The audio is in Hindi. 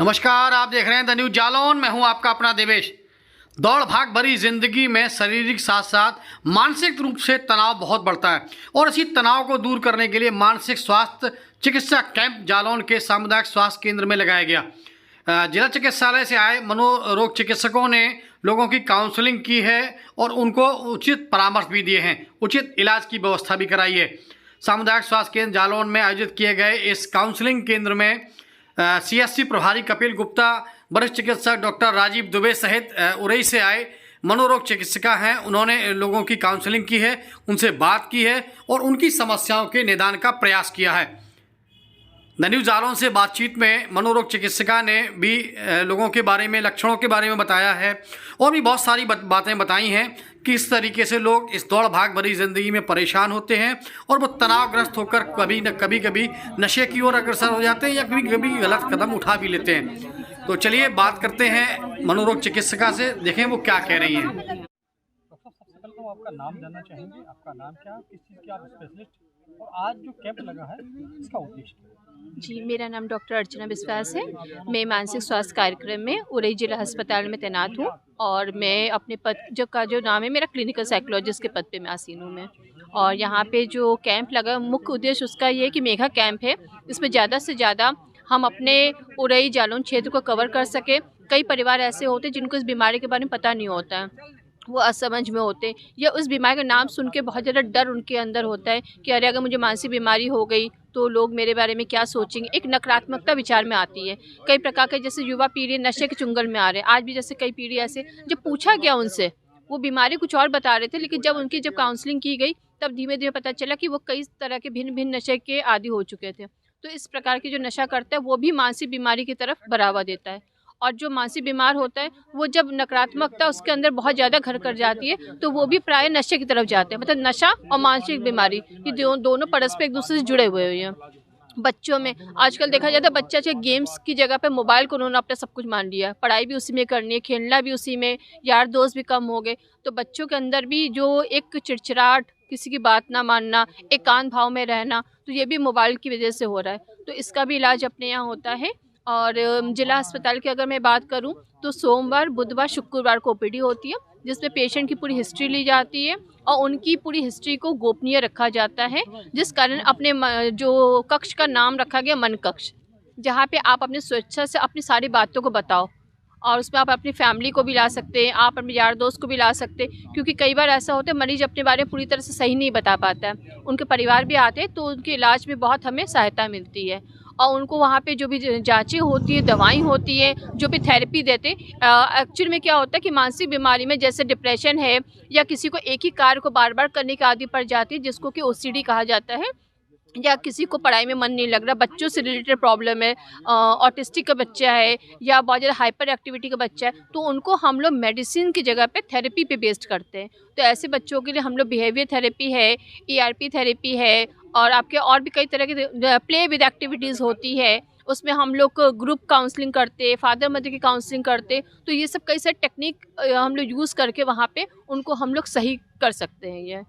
नमस्कार, आप देख रहे हैं द न्यूज जालौन। मैं हूं आपका अपना देवेश। दौड़ भाग भरी जिंदगी में शारीरिक साथ साथ मानसिक रूप से तनाव बहुत बढ़ता है और इसी तनाव को दूर करने के लिए मानसिक स्वास्थ्य चिकित्सा कैंप जालौन के सामुदायिक स्वास्थ्य केंद्र में लगाया गया। जिला चिकित्सालय से आए मनोरोग चिकित्सकों ने लोगों की काउंसलिंग की है और उनको उचित परामर्श भी दिए हैं, उचित इलाज की व्यवस्था भी कराई है। सामुदायिक स्वास्थ्य केंद्र जालौन में आयोजित किए गए इस काउंसलिंग केंद्र में सीएससी प्रभारी कपिल गुप्ता, वरिष्ठ चिकित्सक डॉक्टर राजीव दुबे सहित उरई से आए मनोरोग चिकित्सिका हैं। उन्होंने लोगों की काउंसलिंग की है, उनसे बात की है और उनकी समस्याओं के निदान का प्रयास किया है। द न्यूज जालौन से बातचीत में मनोरोग चिकित्सिका ने भी लोगों के बारे में, लक्षणों के बारे में बताया है और भी बहुत सारी बातें बताई हैं कि इस तरीके से लोग इस दौड़ भाग भरी ज़िंदगी में परेशान होते हैं और वो तनावग्रस्त होकर कभी नशे की ओर अग्रसर हो जाते हैं या कभी कभी गलत कदम उठा भी लेते हैं। तो चलिए बात करते हैं मनोरोग चिकित्सिका से, देखें वो क्या कह रही हैं। तो आपका नाम जानना चाहेंगे, आपका नाम क्या है, किस चीज़ के आप स्पेशलिस्ट, और आज जो कैंप लगा है इसका उद्देश्य क्या है? जी, मेरा नाम डॉक्टर अर्चना विश्वास है। मैं मानसिक स्वास्थ्य कार्यक्रम में उरई जिला अस्पताल में तैनात हूँ और मैं अपने पद जो नाम है मेरा क्लिनिकल साइकोलॉजिस्ट के पद पे मैं आसीन हूँ मैं। और यहाँ पे जो कैंप लगा, मुख्य उद्देश्य उसका ये है कि मेगा कैंप है, इसमें ज़्यादा से ज़्यादा हम अपने उरई जालौन क्षेत्र को कवर कर सकें। कई परिवार ऐसे होते हैं जिनको इस बीमारी के बारे में पता नहीं होता है, वो असमझ में होते हैं या उस बीमारी का नाम सुन के बहुत ज़्यादा डर उनके अंदर होता है कि अरे अगर मुझे मानसिक बीमारी हो गई तो लोग मेरे बारे में क्या सोचेंगे। एक नकारात्मकता विचार में आती है। कई प्रकार के जैसे युवा पीढ़ी नशे के चुंगल में आ रहे हैं। आज भी जैसे कई पीढ़ी ऐसे, जब पूछा गया उनसे, वो बीमारी कुछ और बता रहे थे, लेकिन जब काउंसलिंग की गई तब धीमे धीमे पता चला कि वो कई तरह के भिन्न भिन्न नशे के आदी हो चुके थे। तो इस प्रकार के जो नशा करता है वो भी मानसिक बीमारी की तरफ बढ़ावा देता है। और जो मानसिक बीमार होता है वो जब नकारात्मकता उसके अंदर बहुत ज़्यादा घर कर जाती है तो वो भी प्राय नशे की तरफ जाते हैं। मतलब नशा और मानसिक बीमारी ये दोनों परस्पर एक दूसरे से जुड़े हुए हैं। बच्चों में आजकल देखा जाता है बच्चा चाहे गेम्स की जगह पे मोबाइल को उन्होंने अपना सब कुछ मान लिया, पढ़ाई भी उसी में करनी है, खेलना भी उसी में, यार दोस्त भी कम हो गए। तो बच्चों के अंदर भी जो एक चिड़चिड़ाहट, किसी की बात ना मानना, एकांत भाव में रहना, तो ये भी मोबाइल की वजह से हो रहा है। तो इसका भी इलाज अपने यहाँ होता है। और जिला अस्पताल की अगर मैं बात करूं तो सोमवार, बुधवार, शुक्रवार को ओपीडी होती है, जिसमें पेशेंट की पूरी हिस्ट्री ली जाती है और उनकी पूरी हिस्ट्री को गोपनीय रखा जाता है, जिस कारण अपने जो कक्ष का नाम रखा गया मन कक्ष, जहां पे आप अपनी स्वेच्छा से अपनी सारी बातों को बताओ। और उसमें आप अपनी फैमिली को भी ला सकते हैं, आप अपने यार दोस्त को भी ला सकते हैं, क्योंकि कई बार ऐसा होता है मरीज अपने बारे में पूरी तरह से सही नहीं बता पाता है। उनके परिवार भी आते हैं तो उनके इलाज में बहुत हमें सहायता मिलती है और उनको वहाँ पे जो भी जांचें होती है, दवाएं होती है, जो भी थेरेपी देते हैं। एक्चुअल में क्या होता है कि मानसिक बीमारी में जैसे डिप्रेशन है या किसी को एक ही कार्य को बार बार करने की आदत पड़ जाती है, जिसको कि ओसीडी कहा जाता है, या किसी को पढ़ाई में मन नहीं लग रहा, बच्चों से रिलेटेड प्रॉब्लम है, ऑटिस्टिक का बच्चा है या बहुत ज़्यादा हाइपर एक्टिविटी का बच्चा है, तो उनको हम लोग मेडिसिन की जगह पे थेरेपी पे बेस्ड करते हैं। तो ऐसे बच्चों के लिए हम लोग बिहेवियर थेरेपी है, ERP थेरेपी है और आपके और भी कई तरह की प्ले विद एक्टिविटीज़ होती है। उसमें हम लोग ग्रुप काउंसलिंग करते, फादर मदर की काउंसलिंग करते। तो ये सब कई सारे टेक्निक हम लोग यूज़ करके वहाँ पे उनको हम लोग सही कर सकते हैं। ये